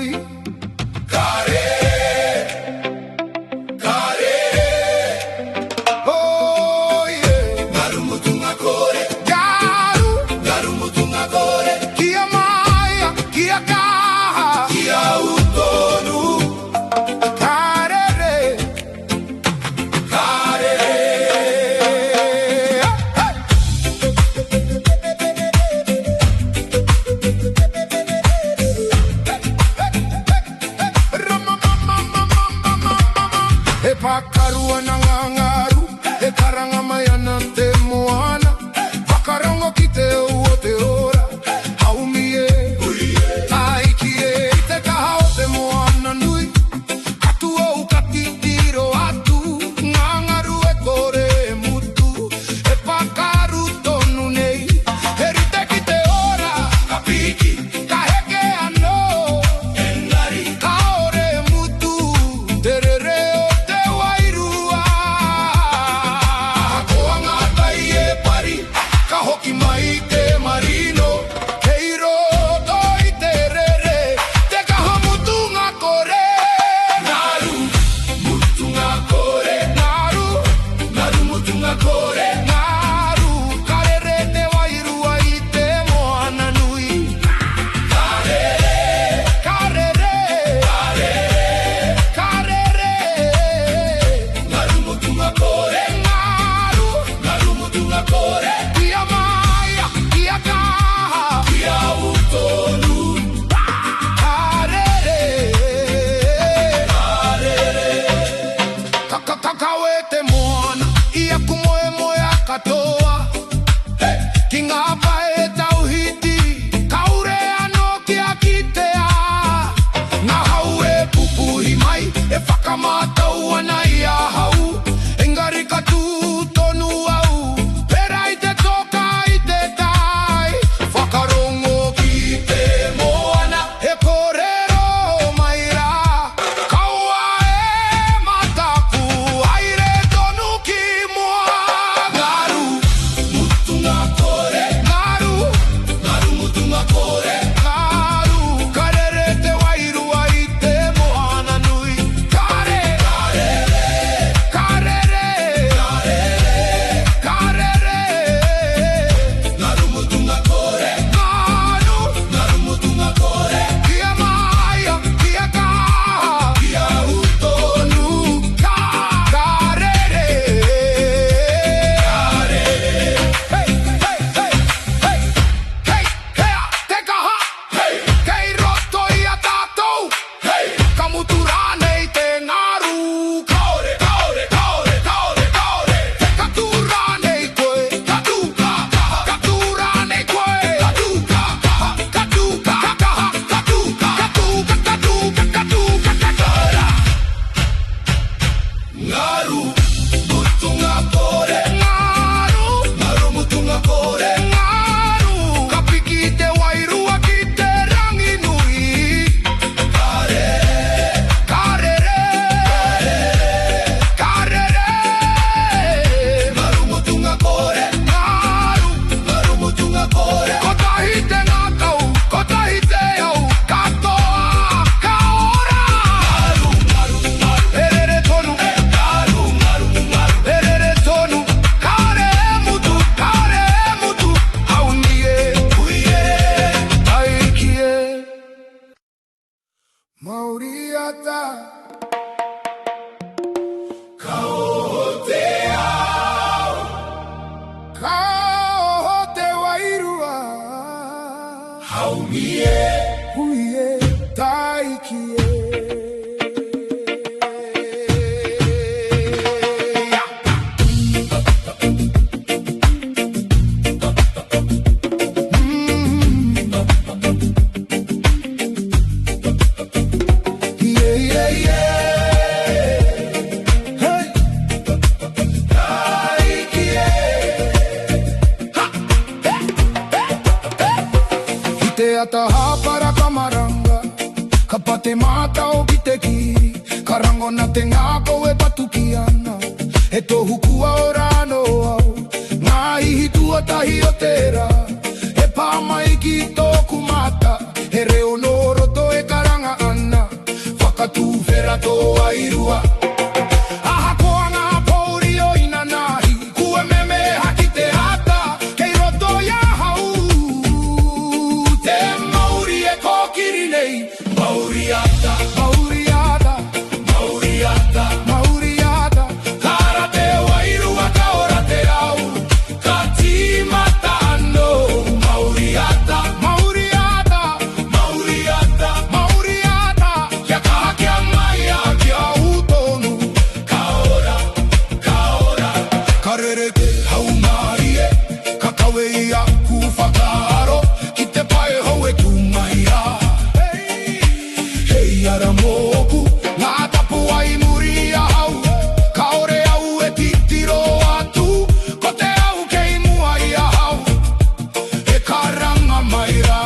nui. Kare, kare, oh yeah. Ngaru mutunga kore, ngaru mutunga kore. Kia maya, kia kaha, kia utonu. Karere, karere. E pakarua na ngangaru, e karanga mayana te moana. Wakarongo ki te ua te ora, haumie, aikie, te kahao te moana nui. Katua ukatitiro atu, ngangaru e kore e mutu. E pakaru tonu nei, e rite ki te ora, kapiki, kaheke ano, engari, kaore e mutu, terere o te wairua. Koa ngatai e pari, kahoki mai te marino, keiro toi terere, te kaha mutunga kore. Ngaru, mutunga kore, ngaru, ngaru mutunga kore. Ngaru, karere te wairua I te moana nui. Karere, karere, karere, karere. Ngaru mutunga kore, ngaru, ngaru mutunga kore. Kia maya, kia kaha, kia utonu. Karere, karere. Kakakawe te moana, ia kumoe moe akatoa. Kinga apa e tauhiti, kaure ano kia kitea. Nga hau e pupuhi mai, e whakamatau ana ia hau. Engari katu tonu au, pera I te toka I te tai. Whakarongo ki te moana, e korero maira. Kaua e mataku, aire tonu ki moa. Ngaru, mutunga kore. Ngaru, ngaru mutunga kore. Ngaru, karere te wairua I te moana nui. Kare, karere, karere, karere. Ngaru mutunga kore. Ngaru, ngaru mutunga kore. Kia maya, kia kaha, kia utonu. Karere, karere. Hey, hey, hey, hey, hey, hea, te kaha. Hey, kei roto I a tātou. Hey, kamutura nei te ngaru. Kaore, kaore, kaore, kaore, kaore. Te katura nei koe. Katuka, kaha. Katura nei koe. Katuka, kaha. Katuka, kaha. Katuka, katuka, katuka, katuka, kakara. Ngaru, mutunga kore. Ngaru, ngaru mutunga kore. Ngaru, kapiki te wairua ki te rangi nui. Karere, karere, karere. Ngaru mutunga kore. Ngaru, ngaru mutunga kore. Kotahi te ngakau, kotahi te au, katoa, kaora. Ngaru, ngaru, ngaru. Erere tonu. Ngaru, ngaru, ngaru. Erere tonu. Kare mutu, aunie, uie, aikie. Mauriata, kaote au, kaote wairua, haumie, uie, taikie. Yeah, yeah, yeah. Hey. Taikie. Ha. Te ataha para kamaranga, kapate mata o ki te kiri. Karango na te ngako e patukiana, e tohu kua orano au. Ngā ihi tua tahi o tera, e pāmai ki tōku mata, he reo no roto e karanga ana. to wairua. Aha koanga pauri o inanahi, kue meme hakite hata, kei roto ya hau. Te mauri e kokiri nei, mauriata, mauriata, mauriata, mauriata. Kara te wairua ka ora te au, ka timata no. Mauriata, mauriata, mauriata, mauriata. Kia kaha kia mai a kia utonu, ka ora, ka ora. Karereke hau nari e, ka kawe ia ku whakaaro, ki te pae hau e tu mai a. Hei ara moku, ngā tapu ai muri a hau, ka ore au e titiro atu, ko te au kei mua i a hau, e karanga mai rā.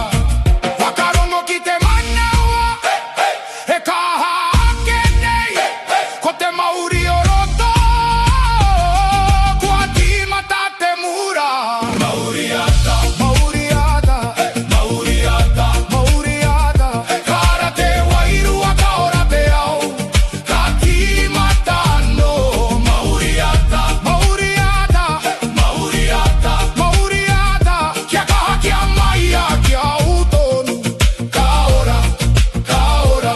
Whakarongo ki te manaua, e kaha ake nei, ko te mauri o roto, kua timata te mura. Mauriata, mauriata, mauriata, mauriata. Kara te wairua ka ora te au, ka timata no. Mauriata, mauriata, mauriata, mauriata. Kia kaha kia mai a kia utonu, ka ora, ka ora.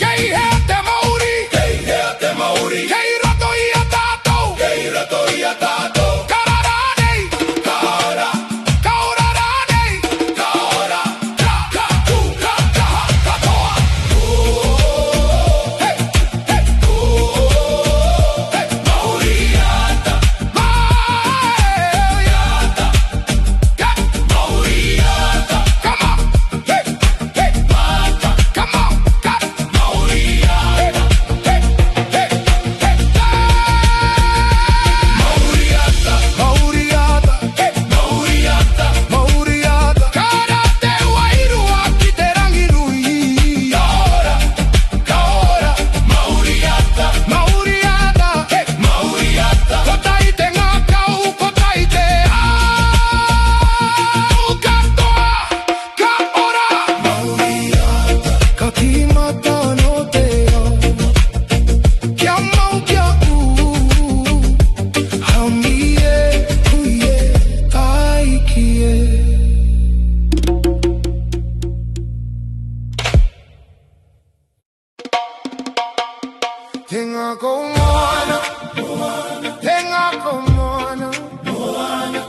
Kei hea te mauri, kei hea te mauri. Kei roto i a tātou, kei roto i a tātou. Kara rānei, ka ora, ka ora rānei, ka ora. Ka ku ka kaha katoa. Hey, hey, hey, mauriata, mauriata, ka mauriata. Come on, hey, hey, mata, come on, ka mauriata, hey, hey, hey, hey, mauriata, mauriata, hey, mauriata, mauriata. Kara te wairua ki te rangi nui, ka ora, mauriata, mauriata, hey, mauriata. Ko tai te ngā kau, ko tai te au katoa, ka ora. Mauriata, ka timata no te au, kia mau kia u, hami e, hui e, taiki e. Te ngā kou moana, te ngā kou moana,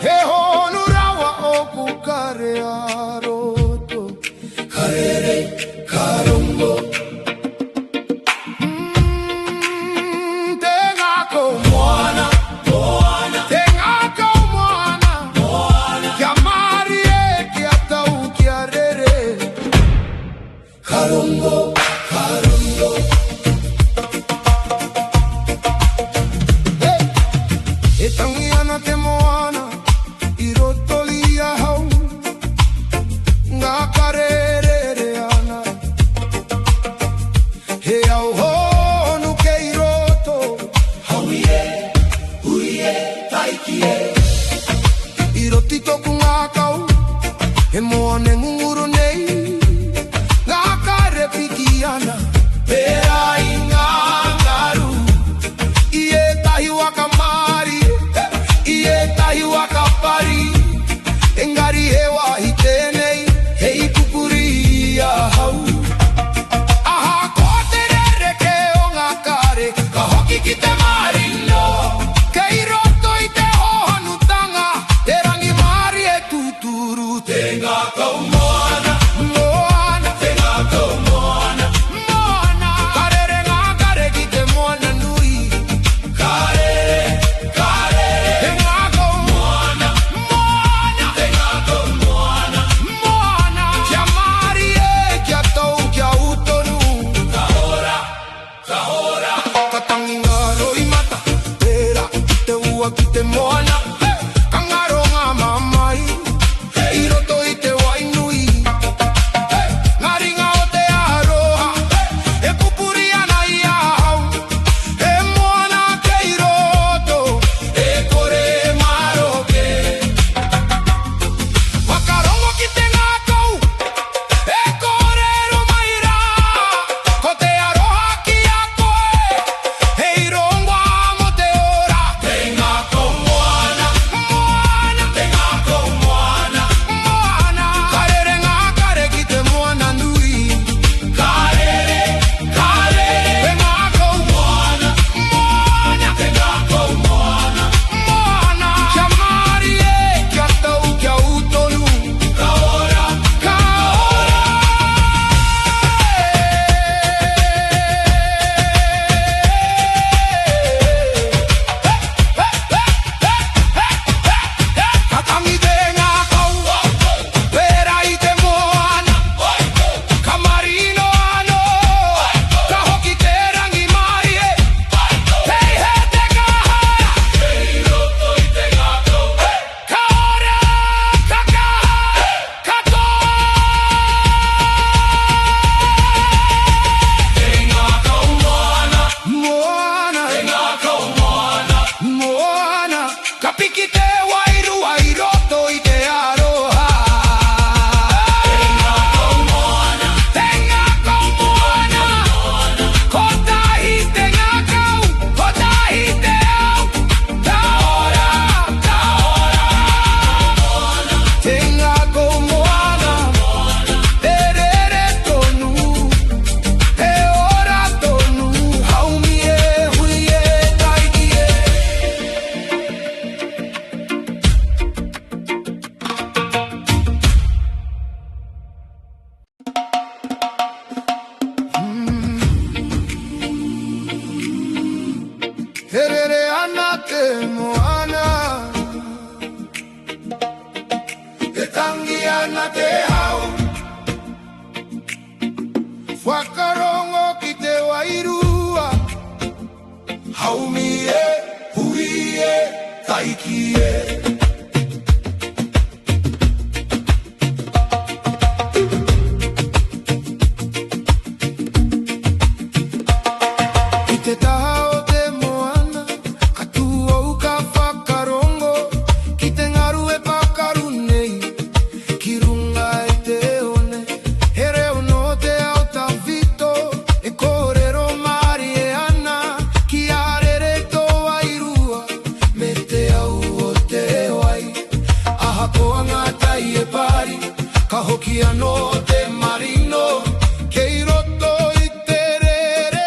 he honu rawa o ku kare a roto. Karere, karongo. Te ngā kou moana, te ngā kou moana, kia mari e, kia tau, kia rere. Karongo, karongo. Hey! E tangi ana te moana, i roto i a hau, ngā karerere ana. He au honu kei roto, haui e, hui e, taiki e. I roti toku ngā kau, he moane ngunguru nei, ngā kare piki ana, pēra i ngā ngaru. I e tahi waka mari, i e tahi waka pari, engari he wahi tēnei, hei kupuri i a hau. Aha ko te rereke o ngā kare, ka hoki ki te marino, kei roto i te hohonutanga, te rangi mari e tuturu. Te ngā kau moana, moana, te ngā kau moana, moana. Karere ngā kare ki te moana nui, karere, karere. Te ngā kau moana, moana, te ngā kau moana, moana. Kia mari e, kia tau, kia utonu, ka ora, ka ora. Ka tangi ngā roi mata, pera ki te ua ki te moana, ka ngaro ngā mamai, i roto i te wainui. Ngā ringa o te aroha, e kupuri ana i a hau, e moana kei roto, e kore maroke. Wakarongo ki te ngā kau, e kore ro mai rā, ko te aroha ki a koa. te hau Whakarongo ki te wairua Haumie, huie, taikie Te taha o te moana, katua uka whakarongo, ki te ngaru e pakaru nei, ki runga e te one. He reo no te ao tawhito, e kōrero mari e ana, ki arere tō wairua, me te au o te wai. Aha koa ngā tai e pari, ka hoki anō te marino, kei roto i te rere.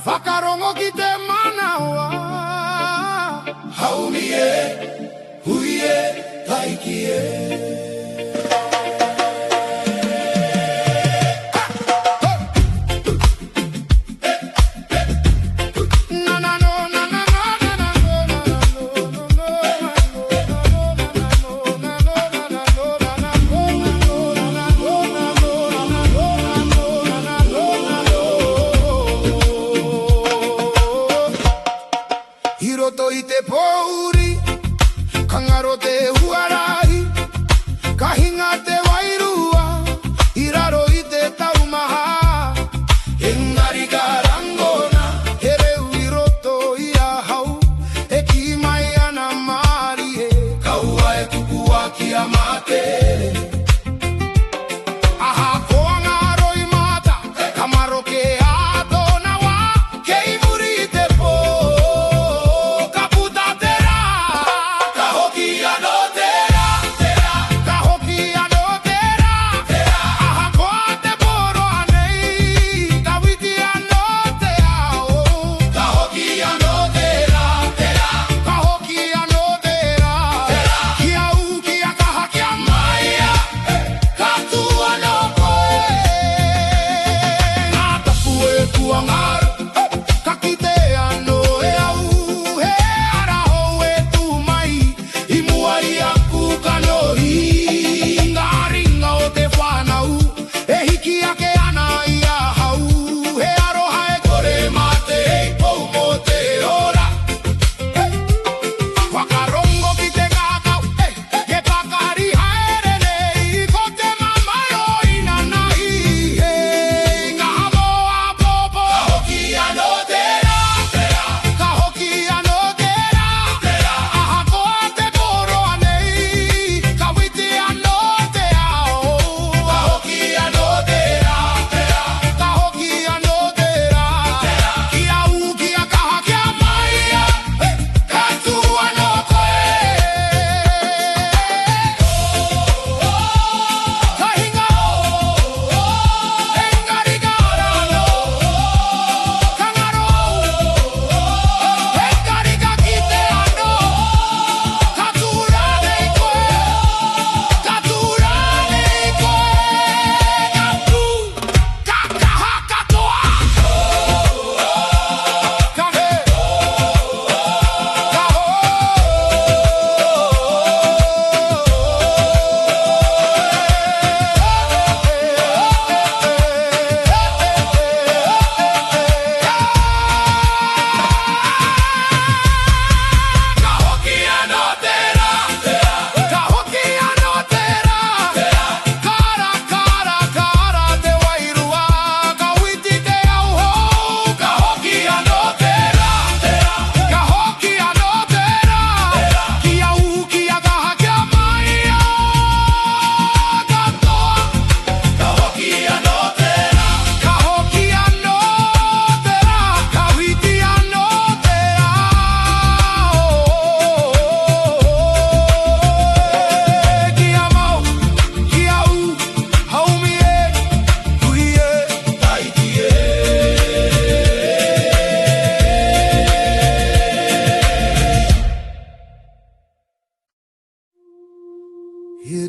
Whakarongo ki te manawa Haumie, huie, taikie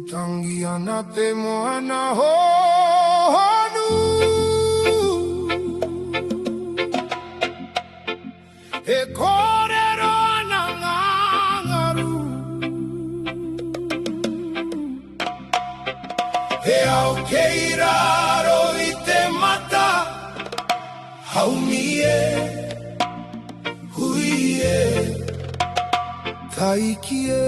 tangiana te moana honu e korero ana ngangaru e au keiraro I te mata haumie huie taikie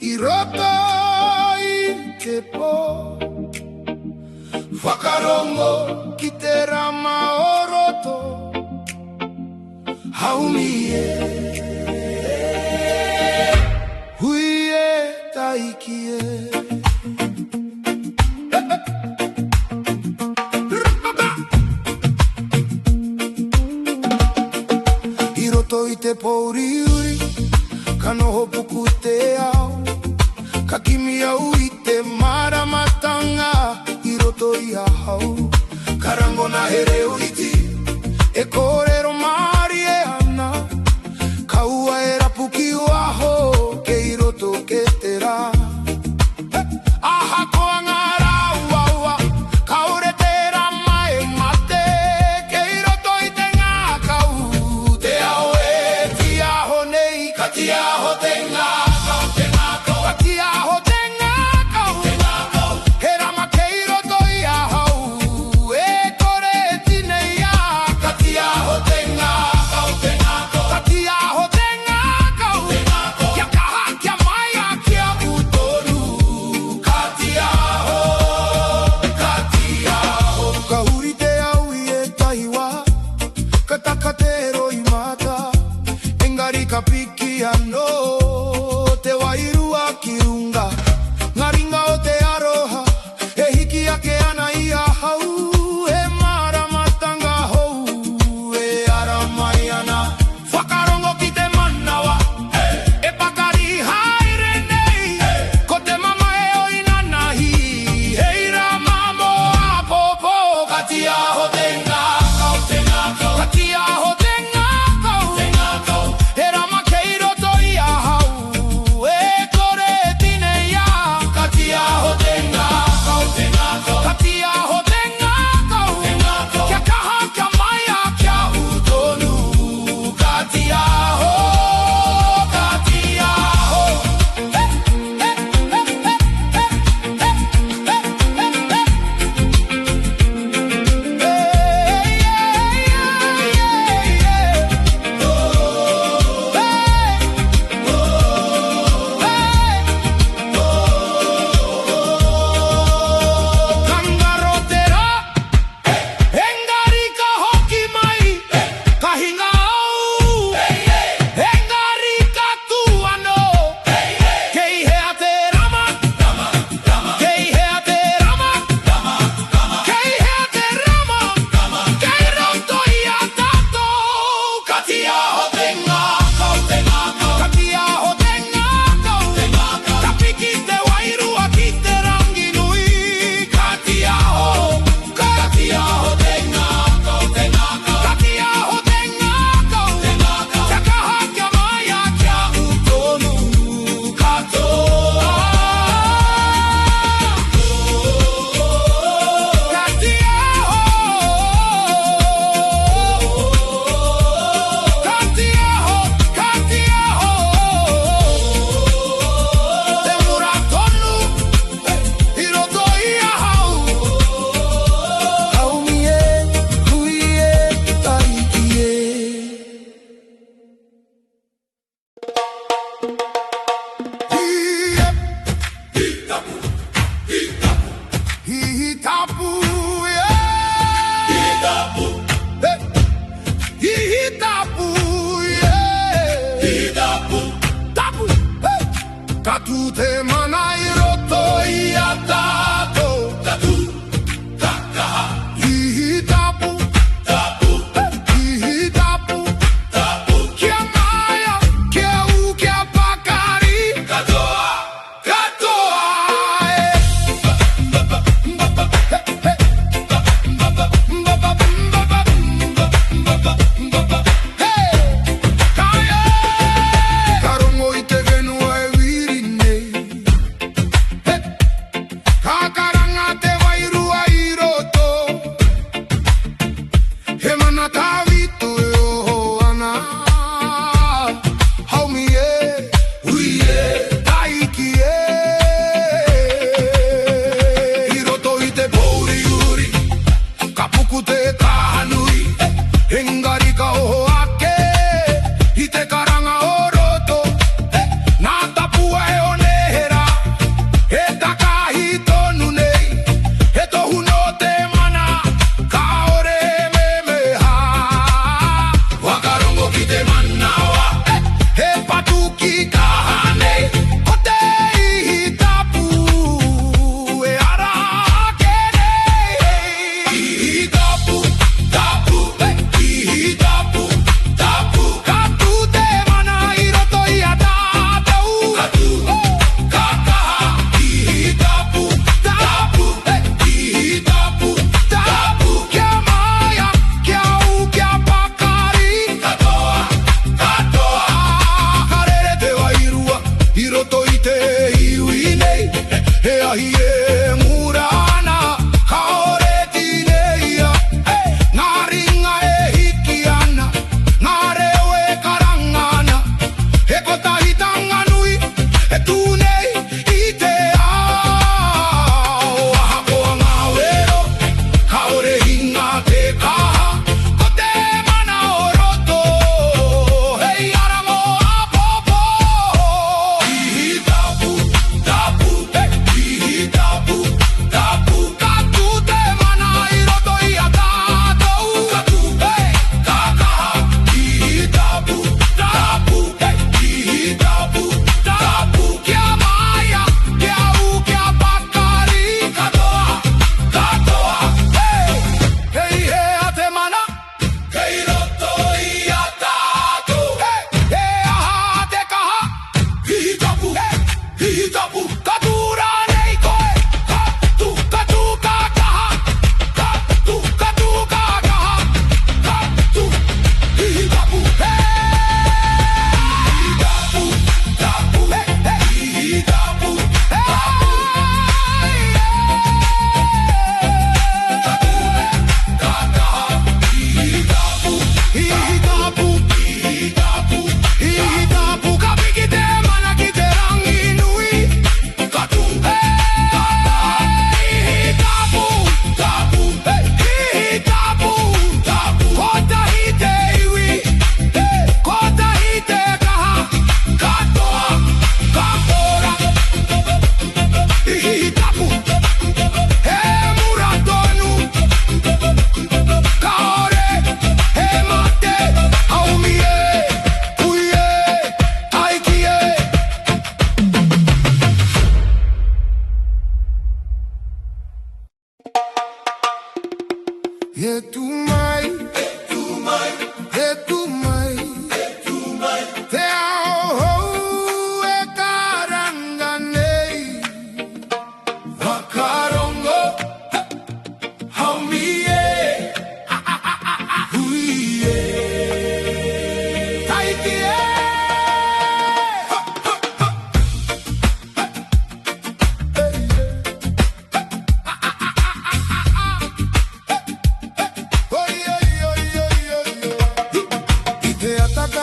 I roto I te po Whakarongo ki te rama o roto Haumie Hui e taiki e I roto I te pouri uri Ka noho puku te ao Ka kimi au I te maramatanga I roto I a hau Ka rango na he reo iti E kōrero maari e ana Ka ua e rapu ki waho Ke I roto ke te rā Aha koa ngā rā ua Ka ore te rama e mate Ke I roto I te ngā kau Te ao e pikia no te wairua kirunga ngaringa o te aroha e hiki ake ana ia hau e mara matanga hou e ara mai ana whakarongo ki te manawa e pakari haere nei ko te mama e oina nahi heira mamo a popo katia ho te ngakau katia ho te ngakau e rama keiro to ia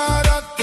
Marat